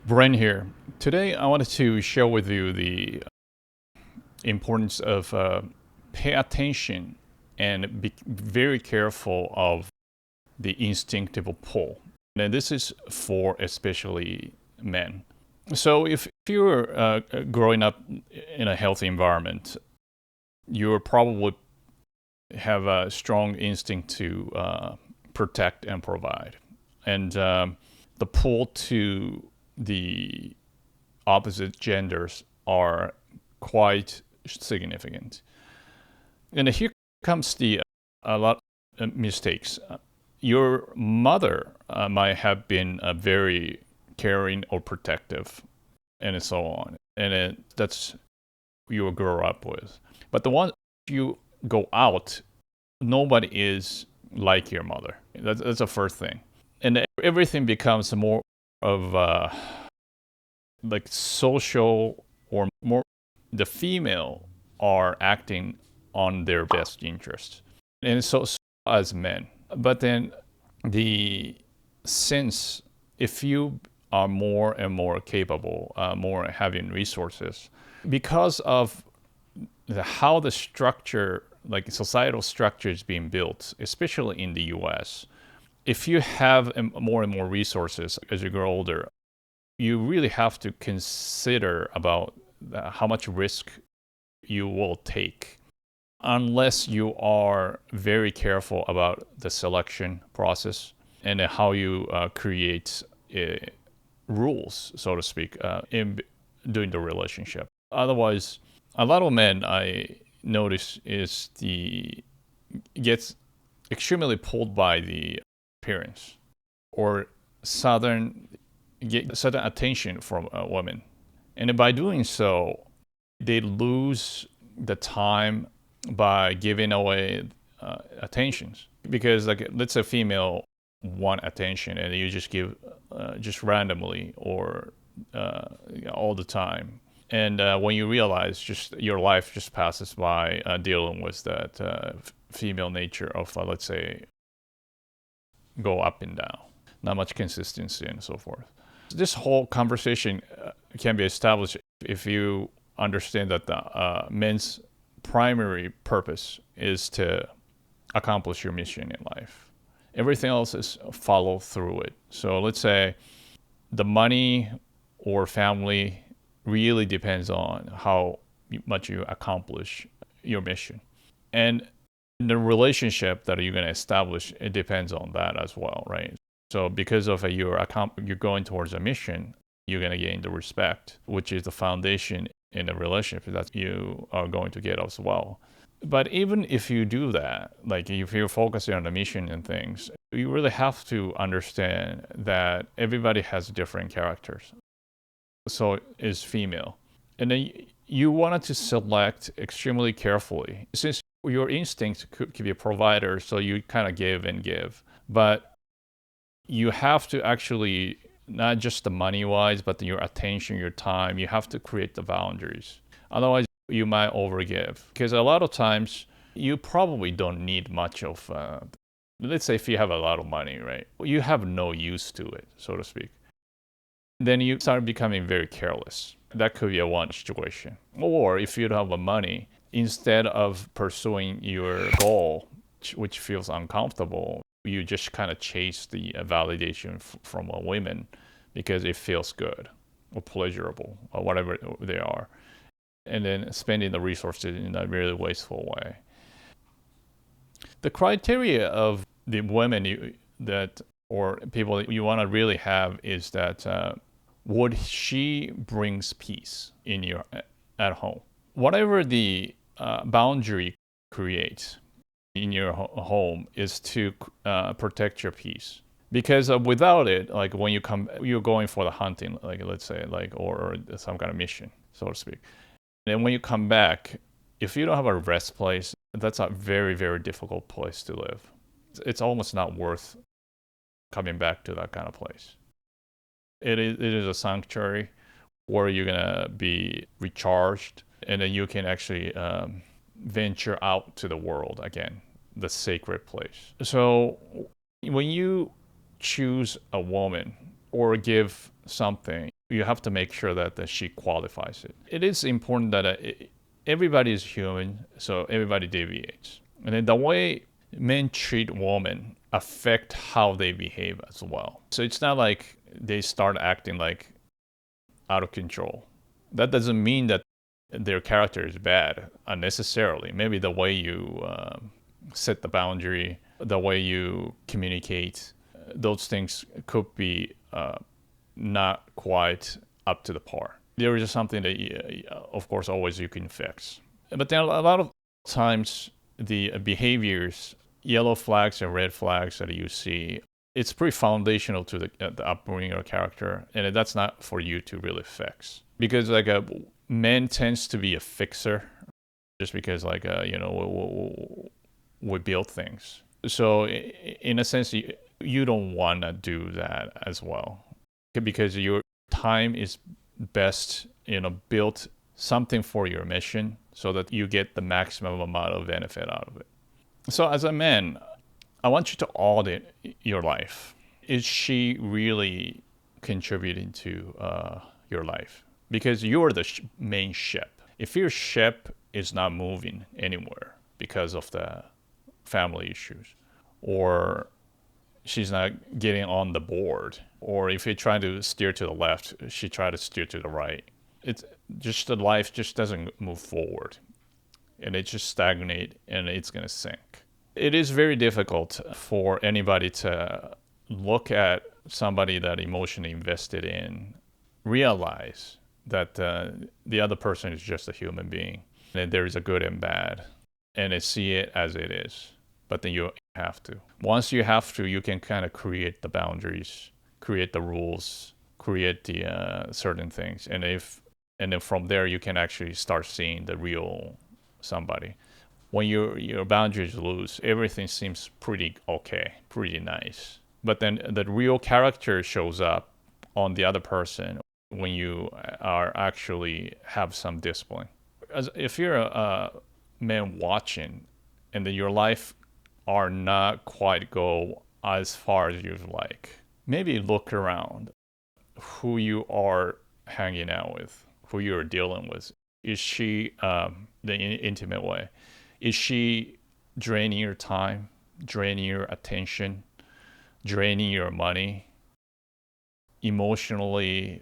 Bren here. Today, I wanted to share with you the importance of pay attention and be very careful of the instinctive pull. And this is for especially men. So, if you're growing up in a healthy environment, you probably have a strong instinct to protect and provide. And the pull to the opposite genders are quite significant. And here comes the a lot of mistakes. Your mother might have been very caring or protective, and so on, and that's you will grow up with. But the one you go out, nobody is like your mother. That's the first thing, and everything becomes more of like social or more the female are acting on their best interest and so as men, but then the sense if you are more and more capable, more having resources because of how the structure, like societal structure, is being built, especially in the US. If you have more and more resources as you grow older, you really have to consider about how much risk you will take unless you are very careful about the selection process and how you create rules, so to speak, in doing the relationship. Otherwise, a lot of men I notice is the gets extremely pulled by the appearance or get certain attention from women, and by doing so, they lose the time by giving away attentions. Because, like, let's say a female want attention, and you just give just randomly or all the time, and when you realize, just your life just passes by dealing with that female nature of let's say go up and down, not much consistency and so forth. This whole conversation can be established if you understand that the men's primary purpose is to accomplish your mission in life. Everything else is follow through it. So let's say the money or family really depends on how much you accomplish your mission. And the relationship that you're going to establish, it depends on that as well, right? So because of you're going towards a mission, you're going to gain the respect, which is the foundation in a relationship that you are going to get as well. But even if you do that, like if you're focusing on the mission and things, you really have to understand that everybody has different characters. So is female. And then you wanted to select extremely carefully. Since your instinct could be a provider, so you kind of give and give. But you have to actually, not just the money wise, but your attention, your time, you have to create the boundaries. Otherwise, you might overgive. Because a lot of times, you probably don't need much of, let's say if you have a lot of money, right? You have no use to it, so to speak. Then you start becoming very careless. That could be a one situation. Or if you don't have the money, instead of pursuing your goal, which feels uncomfortable, you just kind of chase the validation from a woman because it feels good or pleasurable or whatever they are, and then spending the resources in a really wasteful way. The criteria of the women that or people that you want to really have is that would she brings peace in your at home, whatever the boundary creates in your home is to protect your peace. Because without it, like when you come, you're going for the hunting, like let's say, like or some kind of mission, so to speak. And when you come back, if you don't have a rest place, that's a very, very difficult place to live. It's almost not worth coming back to that kind of place. It is a sanctuary where you're gonna be recharged, and then you can actually venture out to the world again, the sacred place. So when you choose a woman or give something, you have to make sure that she qualifies it. It is important that everybody is human, so everybody deviates. And then the way men treat women affect how they behave as well. So it's not like they start acting like out of control. That doesn't mean that their character is bad unnecessarily. Maybe the way you set the boundary, the way you communicate, those things could be not quite up to the par. There is something that, of course, always you can fix. But then a lot of times the behaviors, yellow flags and red flags that you see, it's pretty foundational to the upbringing or character, and that's not for you to really fix. Because like a man tends to be a fixer, just because like we build things. So in a sense, you don't want to do that as well, because your time is best, built something for your mission so that you get the maximum amount of benefit out of it. So as a man, I want you to audit your life. Is she really contributing to your life? Because you're the main ship. If your ship is not moving anywhere because of the family issues, or she's not getting on the board, or if you're trying to steer to the left, she tries to steer to the right, it's just the life just doesn't move forward, and it just stagnate, and it's going to sink. It is very difficult for anybody to look at somebody that emotionally invested in, realize that the other person is just a human being, and there is a good and bad, and they see it as it is. But then you have to. Once you have to, you can kind of create the boundaries, create the rules, create the certain things, and then from there you can actually start seeing the real somebody. When your boundaries loose, everything seems pretty okay, pretty nice. But then the real character shows up on the other person when you are actually have some discipline. If you're a man watching, and then your life are not quite go as far as you'd like, maybe look around who you are hanging out with, who you're dealing with. Is she the intimate way? Is she draining your time, draining your attention, draining your money, emotionally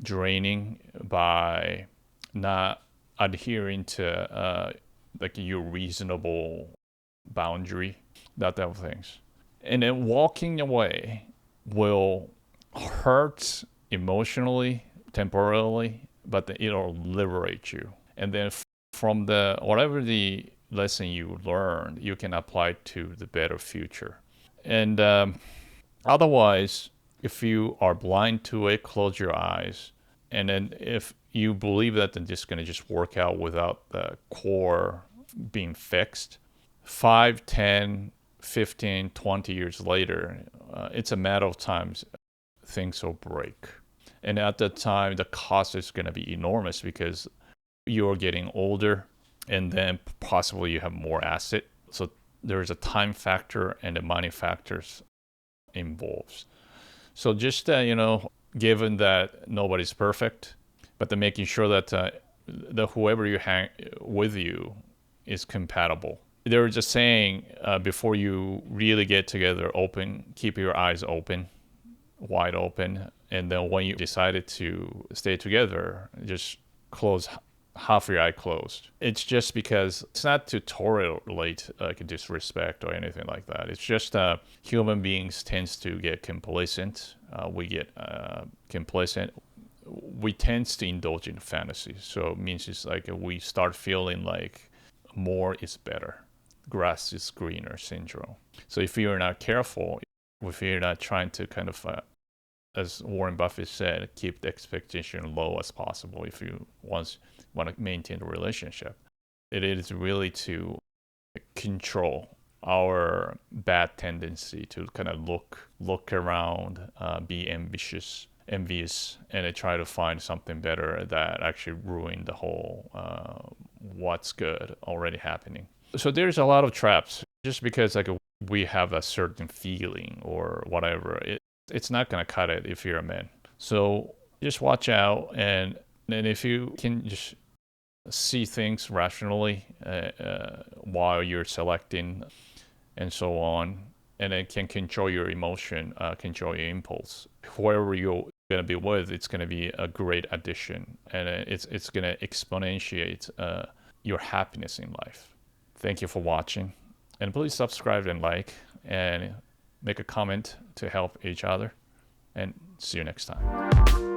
draining by not adhering to like your reasonable boundary, that type of things. And then walking away will hurt emotionally, temporarily, but it'll liberate you. And then from the whatever the lesson you learned, you can apply to the better future. And otherwise, if you are blind to it, close your eyes. And then if you believe that then it's going to just work out without the core being fixed, 5, 10, 15, 20 years later, it's a matter of time things will break. And at that time, the cost is going to be enormous because you're getting older, and then possibly you have more asset. So there's a time factor and the money factors involved. So just, given that nobody's perfect, but then making sure that whoever you hang with you is compatible. They were just saying before you really get together, keep your eyes open, wide open. And then when you decided to stay together, just close half your eye closed. It's just because it's not to tolerate like disrespect or anything like that. It's just human beings tends to get complacent. We get complacent. We tend to indulge in fantasies. So it means it's like we start feeling like more is better. Grass is greener syndrome. So if you're not careful, if you're not trying to kind of, as Warren Buffett said, keep the expectation low as possible if you want to maintain a relationship, it is really to control our bad tendency to kind of look around, be envious, and try to find something better that actually ruin the whole what's good already happening. So there's a lot of traps. Just because like we have a certain feeling or whatever, it's not gonna cut it if you're a man. So Just watch out, and if you can just see things rationally while you're selecting and so on, and it can control your emotion, control your impulse. Whoever you're gonna be with, it's gonna be a great addition, and it's gonna exponentiate your happiness in life. Thank you for watching, and please subscribe and like, and make a comment to help each other. And see you next time.